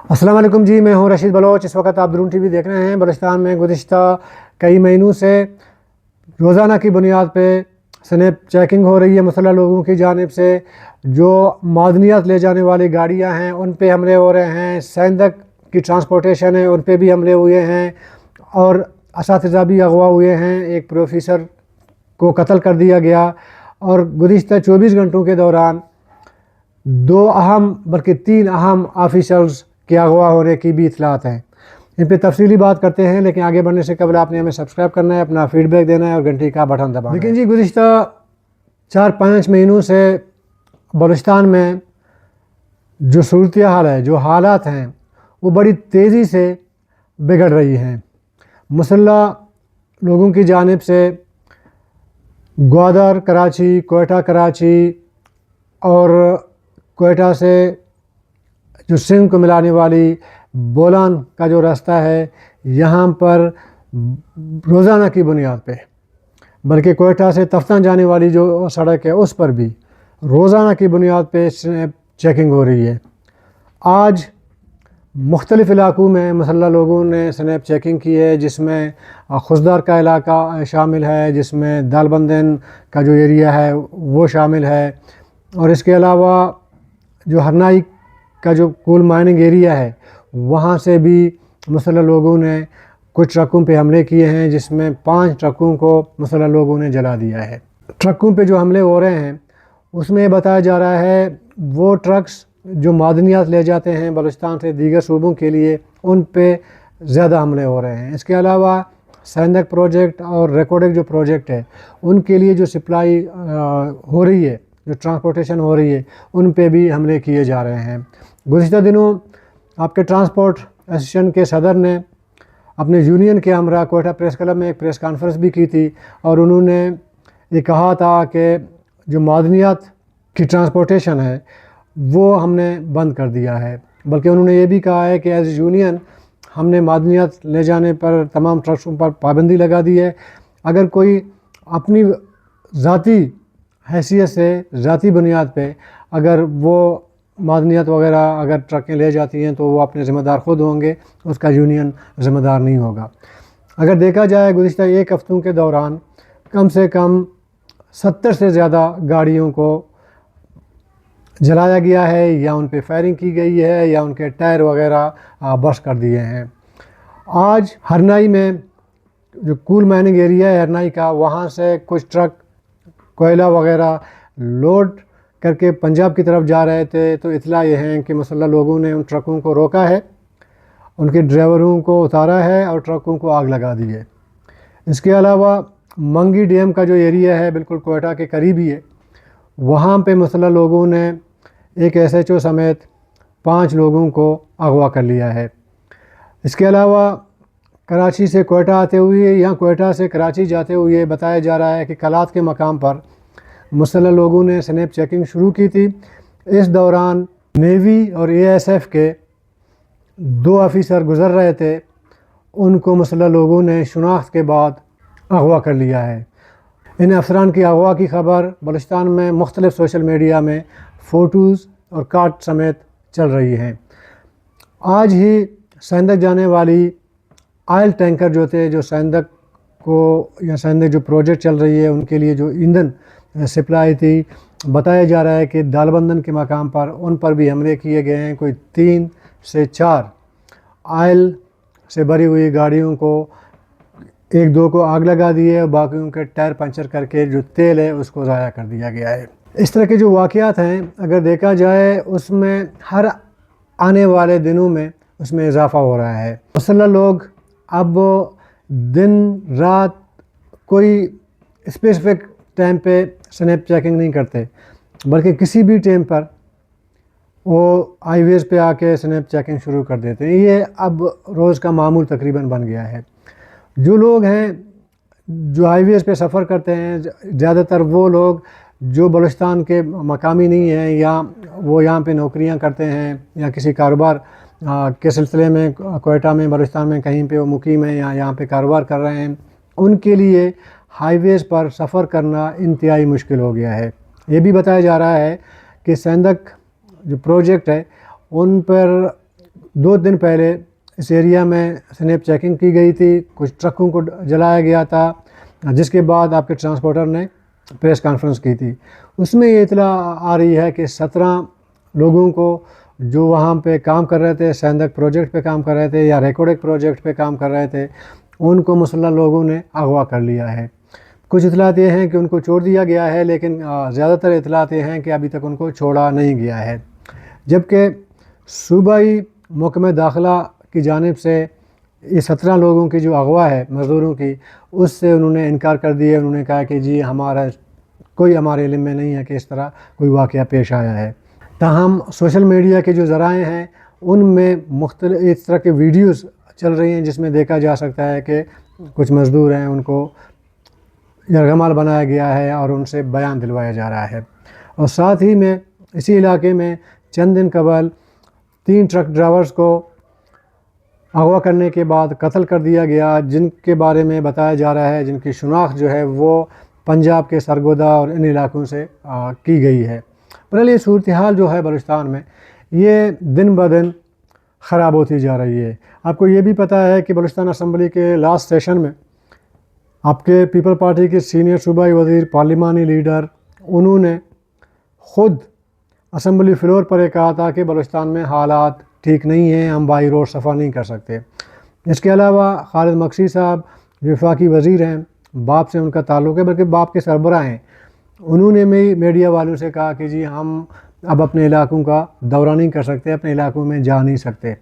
السلام علیکم جی، میں ہوں رشید بلوچ۔ اس وقت آپ درون ٹی وی دیکھ رہے ہیں۔ بلوچستان میں گزشتہ کئی مہینوں سے روزانہ کی بنیاد پہ سنیپ چیکنگ ہو رہی ہے مسلح لوگوں کی جانب سے۔ جو معدنیات لے جانے والی گاڑیاں ہیں ان پہ حملے ہو رہے ہیں، سیندک کی ٹرانسپورٹیشن ہے ان پہ بھی حملے ہوئے ہیں، اور اساتذہ بھی اغوا ہوئے ہیں۔ ایک پروفیسر کو قتل کر دیا گیا، اور گزشتہ 24 گھنٹوں کے دوران 2 اہم بلکہ 3 اہم آفیسرز کے اغوا ہونے کی بھی اطلاعات ہیں۔ ان پہ تفصیلی بات کرتے ہیں، لیکن آگے بڑھنے سے قبل آپ نے ہمیں سبسکرائب کرنا ہے، اپنا فیڈ بیک دینا ہے اور گھنٹی کا بٹن دبانا ہے۔ لیکن جی گزشتہ 4-5 مہینوں سے بلوچستان میں جو صورتحال ہے، جو حالات ہیں، وہ بڑی تیزی سے بگڑ رہی ہیں۔ مسلح لوگوں کی جانب سے گوادر کراچی، کوئٹہ کراچی اور کوئٹہ سے جو سندھ کو ملانے والی بولان کا جو راستہ ہے، یہاں پر روزانہ کی بنیاد پہ، بلکہ کوئٹہ سے تفتان جانے والی جو سڑک ہے اس پر بھی روزانہ کی بنیاد پہ سنیپ چیکنگ ہو رہی ہے۔ آج مختلف علاقوں میں مسلح لوگوں نے سنیپ چیکنگ کی ہے، جس میں خزدار کا علاقہ شامل ہے، جس میں دالبندن کا جو ایریا ہے وہ شامل ہے، اور اس کے علاوہ جو ہرنائی کا جو کول مائننگ ایریا ہے وہاں سے بھی مسلح لوگوں نے کچھ ٹرکوں پہ حملے کیے ہیں، جس میں 5 ٹرکوں کو مسلح لوگوں نے جلا دیا ہے۔ ٹرکوں پہ جو حملے ہو رہے ہیں اس میں بتایا جا رہا ہے وہ ٹرکس جو معدنیات لے جاتے ہیں بلوچستان سے دیگر صوبوں کے لیے، ان پہ زیادہ حملے ہو رہے ہیں۔ اس کے علاوہ سیندک پروجیکٹ اور ریکارڈک جو پروجیکٹ ہے ان کے لیے جو سپلائی ہو رہی ہے، جو ٹرانسپورٹیشن ہو رہی ہے، ان پہ بھی حملے کیے جا رہے ہیں۔ گزشتہ دنوں آپ کے ٹرانسپورٹ ایسوسیشن کے صدر نے اپنے یونین کے ہمراہ کوئٹہ پریس کلب میں ایک پریس کانفرنس بھی کی تھی، اور انہوں نے یہ کہا تھا کہ جو معدنیات کی ٹرانسپورٹیشن ہے وہ ہم نے بند کر دیا ہے، بلکہ انہوں نے یہ بھی کہا ہے کہ ایز یونین ہم نے معدنیات لے جانے پر تمام ٹرکسوں پر پابندی لگا دی ہے۔ اگر کوئی اپنی ذاتی حیثیت سے، ذاتی بنیاد پہ اگر وہ معدنیات وغیرہ اگر ٹرکیں لے جاتی ہیں تو وہ اپنے ذمہ دار خود ہوں گے، اس کا یونین ذمہ دار نہیں ہوگا۔ اگر دیکھا جائے گزشتہ 1 ہفتوں کے دوران کم سے کم 70 سے زیادہ گاڑیوں کو جلایا گیا ہے، یا ان پہ فائرنگ کی گئی ہے، یا ان کے ٹائر وغیرہ برسٹ کر دیے ہیں۔ آج ہرنائی میں جو کول مائننگ ایریا ہے ہرنائی کا، وہاں سے کچھ ٹرک کوئلہ وغیرہ لوڈ کر کے پنجاب کی طرف جا رہے تھے، تو اطلاع یہ ہے کہ مسلح لوگوں نے ان ٹرکوں کو روکا ہے، ان کے ڈرائیوروں کو اتارا ہے اور ٹرکوں کو آگ لگا دی ہے۔ اس کے علاوہ منگی ڈیم کا جو ایریا ہے بالکل کوئٹہ کے قریب ہی ہے، وہاں پہ مسلح لوگوں نے ایک ایس ایچ او سمیت 5 لوگوں کو اغوا کر لیا ہے۔ اس کے علاوہ کراچی سے کوئٹہ آتے ہوئے یا کوئٹہ سے کراچی جاتے ہوئے بتایا جا رہا ہے کہ کلات کے مقام پر مسلح لوگوں نے سنیپ چیکنگ شروع کی تھی۔ اس دوران نیوی اور اے ایس ایف کے 2 آفیسر گزر رہے تھے، ان کو مسلح لوگوں نے شناخت کے بعد اغوا کر لیا ہے۔ ان افسران کی اغوا کی خبر بلوچستان میں مختلف سوشل میڈیا میں فوٹوز اور کارڈ سمیت چل رہی ہیں۔ آج ہی سیندک جانے والی آئل ٹینکر جو تھے، جو سیندک کو یا سیندک جو پروجیکٹ چل رہی ہے ان کے لیے جو ایندھن سپلائی تھی، بتایا جا رہا ہے کہ دالبندن کے مقام پر ان پر بھی حملے کیے گئے ہیں۔ کوئی 3 سے 4 آئل سے بھری ہوئی گاڑیوں کو 1-2 کو آگ لگا دی ہے، اور باقیوں کے ٹائر پنچر کر کے جو تیل ہے اس کو ضائع کر دیا گیا ہے۔ اس طرح کے جو واقعات ہیں اگر دیکھا جائے اس میں ہر آنے والے دنوں میں اس میں اضافہ ہو رہا ہے۔ مسلح لوگ اب دن رات کوئی اسپیسیفک ٹائم پہ سنیپ چیکنگ نہیں کرتے، بلکہ کسی بھی ٹائم پر وہ ہائی ویز پہ آ کے سنیپ چیکنگ شروع کر دیتے ہیں۔ یہ اب روز کا معمول تقریباً بن گیا ہے۔ جو لوگ ہیں جو ہائی ویز پہ سفر کرتے ہیں، زیادہ تر وہ لوگ جو بلوچستان کے مقامی نہیں ہیں، یا وہ یہاں پہ نوکریاں کرتے ہیں یا کسی کاروبار کے سلسلے میں کوئٹہ میں، بلوچستان میں کہیں پہ وہ مقیم ہیں یا یہاں پہ کاروبار کر رہے ہیں، ان کے لیے ہائی ویز پر سفر کرنا انتہائی مشکل ہو گیا ہے۔ یہ بھی بتایا جا رہا ہے کہ سیندک جو پروجیکٹ ہے ان پر 2 دن پہلے اس ایریا میں سنیپ چیکنگ کی گئی تھی، کچھ ٹرکوں کو جلایا گیا تھا، جس کے بعد آپ کے ٹرانسپورٹر نے پریس کانفرنس کی تھی۔ اس میں یہ اطلاع آ رہی ہے کہ 17 لوگوں کو جو وہاں پہ کام کر رہے تھے، سیندک پروجیکٹ پہ کام کر رہے تھے یا ریکوڈک پروجیکٹ پہ کام کر رہے تھے، ان کو مسلح لوگوں نے اغوا کر لیا ہے۔ کچھ اطلاعات یہ ہیں کہ ان کو چھوڑ دیا گیا ہے، لیکن زیادہ تر اطلاعات یہ ہیں کہ ابھی تک ان کو چھوڑا نہیں گیا ہے، جبکہ صوبائی محکمہ داخلہ کی جانب سے یہ 17 لوگوں کی جو اغوا ہے مزدوروں کی، اس سے انہوں نے انکار کر دیا۔ انہوں نے کہا کہ جی ہمارے علم میں نہیں ہے کہ اس طرح کوئی واقعہ پیش آیا ہے۔ تاہم سوشل میڈیا کے جو ذرائع ہیں ان میں مختلف اس طرح کے ویڈیوز چل رہی ہیں جس میں دیکھا جا سکتا ہے کہ کچھ مزدور ہیں ان کو یرغمال بنایا گیا ہے اور ان سے بیان دلوایا جا رہا ہے۔ اور ساتھ ہی میں اسی علاقے میں چند دن قبل 3 ٹرک ڈرائیورز کو اغوا کرنے کے بعد قتل کر دیا گیا، جن کے بارے میں بتایا جا رہا ہے جن کی شناخت جو ہے وہ پنجاب کے سرگودا اور ان علاقوں سے کی گئی ہے۔ بہرحال یہ صورتحال جو ہے بلوچستان میں یہ دن بدن خراب ہوتی جا رہی ہے۔ آپ کو یہ بھی پتہ ہے کہ بلوچستان اسمبلی کے لاسٹ سیشن میں آپ کے پیپل پارٹی کے سینئر صوبائی وزیر، پارلیمانی لیڈر، انہوں نے خود اسمبلی فلور پر یہ کہا تھا کہ بلوچستان میں حالات ٹھیک نہیں ہیں، ہم بائی روڈ صفا نہیں کر سکتے۔ اس کے علاوہ خالد مکسی صاحب جو وفاقی وزیر ہیں، باپ سے ان کا تعلق ہے، بلکہ باپ کے سربراہ ہیں، انہوں نے میڈیا والوں سے کہا کہ جی ہم اب اپنے علاقوں کا دورہ نہیں کر سکتے، اپنے علاقوں میں جا نہیں سکتے۔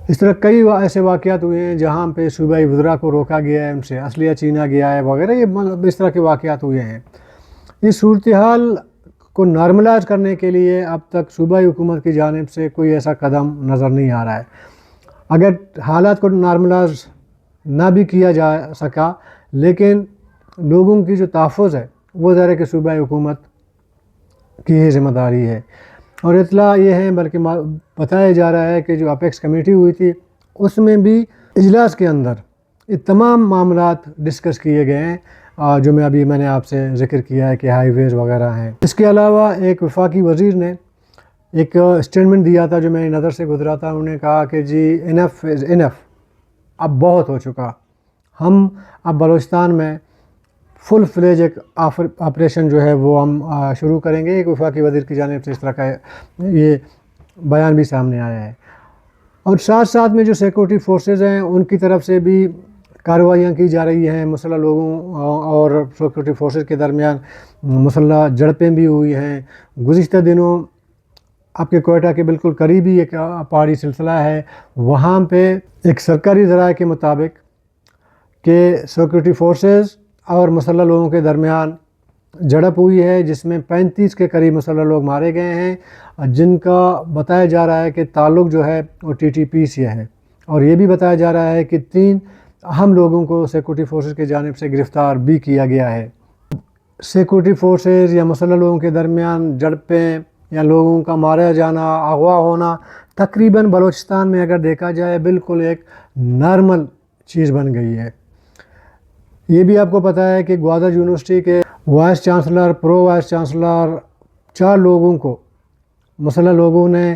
اس طرح کئی ایسے واقعات ہوئے ہیں جہاں پہ صوبائی وزراء کو روکا گیا ہے، ان سے اسلحہ چھینا گیا ہے وغیرہ، یہ اس طرح کے واقعات ہوئے ہیں۔ اس صورتحال کو نارملائز کرنے کے لیے اب تک صوبائی حکومت کی جانب سے کوئی ایسا قدم نظر نہیں آ رہا ہے۔ اگر حالات کو نارملائز نہ بھی کیا جا سکا، لیکن لوگوں کی جو تحفظ ہے وہ ظاہر ہے کہ صوبائی حکومت کی ہی ذمہ داری ہے۔ اور اطلاع یہ ہے، بلکہ بتایا جا رہا ہے کہ جو اپیکس کمیٹی ہوئی تھی اس میں بھی اجلاس کے اندر یہ تمام معاملات ڈسکس کیے گئے ہیں جو میں نے آپ سے ذکر کیا ہے کہ ہائی ویز وغیرہ ہیں۔ اس کے علاوہ ایک وفاقی وزیر نے ایک اسٹیٹمنٹ دیا تھا جو میری نظر سے گزرا تھا۔ انہوں نے کہا کہ جی انف از انف، اب بہت ہو چکا، ہم اب بلوچستان میں فل فلیج ایک آپریشن جو ہے وہ ہم شروع کریں گے۔ ایک وفاقی وزیر کی جانب سے اس طرح کا یہ بیان بھی سامنے آیا ہے۔ اور ساتھ ساتھ میں جو سیکورٹی فورسز ہیں ان کی طرف سے بھی کارروائیاں کی جا رہی ہیں، مسلح لوگوں اور سیکورٹی فورسز کے درمیان مسلح جھڑپیں بھی ہوئی ہیں۔ گزشتہ دنوں آپ کے کوئٹہ کے بالکل قریبی ایک پہاڑی سلسلہ ہے، وہاں پہ ایک سرکاری ذرائع کے مطابق کہ سیکورٹی فورسز اور مسلح لوگوں کے درمیان جھڑپ ہوئی ہے، جس میں 35 کے قریب مسلح لوگ مارے گئے ہیں، جن کا بتایا جا رہا ہے کہ تعلق جو ہے وہ TTP سے ہے۔ اور یہ بھی بتایا جا رہا ہے کہ 3 اہم لوگوں کو سیکورٹی فورسز کی جانب سے گرفتار بھی کیا گیا ہے۔ سیکورٹی فورسز یا مسلح لوگوں کے درمیان جھڑپیں یا لوگوں کا مارا جانا، اغوا ہونا تقریباً بلوچستان میں اگر دیکھا جائے بالکل ایک نارمل چیز بن گئی ہے۔ یہ بھی آپ کو پتہ ہے کہ گوادر یونیورسٹی کے vice chancellor, pro vice chancellor 4 لوگوں کو مسلح لوگوں نے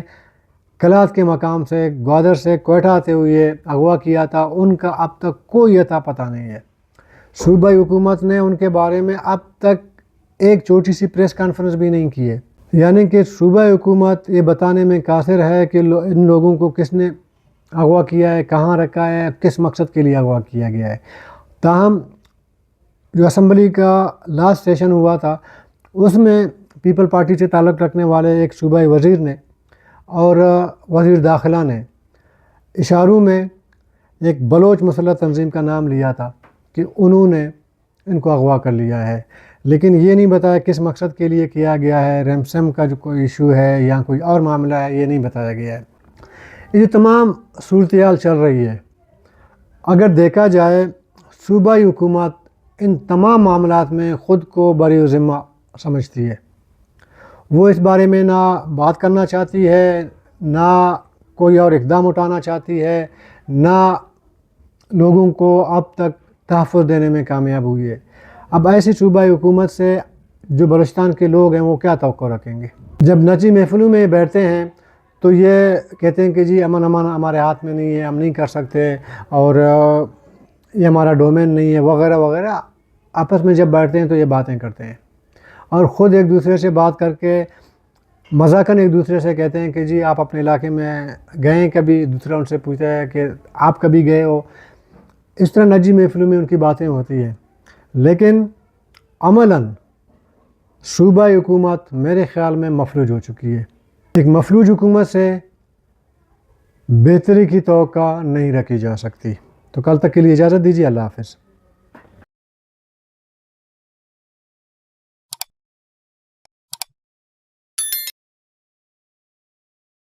کلات کے مقام سے گوادر سے کوئٹہ آتے ہوئے اغوا کیا تھا، ان کا اب تک کوئی اتا پتہ نہیں ہے۔ صوبائی حکومت نے ان کے بارے میں اب تک ایک چھوٹی سی پریس کانفرنس بھی نہیں کی ہے، یعنی کہ صوبائی حکومت یہ بتانے میں قاصر ہے کہ ان لوگوں کو کس نے اغوا کیا ہے، کہاں رکھا ہے، کس مقصد کے لیے اغوا کیا گیا ہے۔ تاہم جو اسمبلی کا لاسٹ سیشن ہوا تھا اس میں پیپل پارٹی سے تعلق رکھنے والے ایک صوبائی وزیر نے اور وزیر داخلہ نے اشاروں میں ایک بلوچ مسلح تنظیم کا نام لیا تھا کہ انہوں نے ان کو اغوا کر لیا ہے، لیکن یہ نہیں بتایا کس مقصد کے لیے کیا گیا ہے، رینسم کا جو کوئی ایشو ہے یا کوئی اور معاملہ ہے، یہ نہیں بتایا گیا ہے۔ یہ تمام صورتحال چل رہی ہے، اگر دیکھا جائے صوبائی حکومت ان تمام معاملات میں خود کو بری ذمہ سمجھتی ہے۔ وہ اس بارے میں نہ بات کرنا چاہتی ہے، نہ کوئی اور اقدام اٹھانا چاہتی ہے، نہ لوگوں کو اب تک تحفظ دینے میں کامیاب ہوئی ہے۔ اب ایسی صوبائی حکومت سے جو بلوچستان کے لوگ ہیں وہ کیا توقع رکھیں گے؟ جب نجی محفلوں میں بیٹھتے ہیں تو یہ کہتے ہیں کہ جی امن ہمارے ہاتھ میں نہیں ہے، ہم نہیں کر سکتے، اور یہ ہمارا ڈومین نہیں ہے وغیرہ وغیرہ. آپس میں جب بیٹھتے ہیں تو یہ باتیں کرتے ہیں، اور خود ایک دوسرے سے بات کر کے مذاقاً ایک دوسرے سے کہتے ہیں کہ جی آپ اپنے علاقے میں گئے کبھی. دوسرا ان سے پوچھتا ہے کہ آپ کبھی گئے ہو. اس طرح نجی محفلوں میں ان کی باتیں ہوتی ہیں. لیکن عملاً صوبہ حکومت میرے خیال میں مفلوج ہو چکی ہے. ایک مفلوج حکومت سے بہتری کی توقع نہیں رکھی جا سکتی. تو کل تک کے لیے اجازت دیجیے. اللہ حافظ.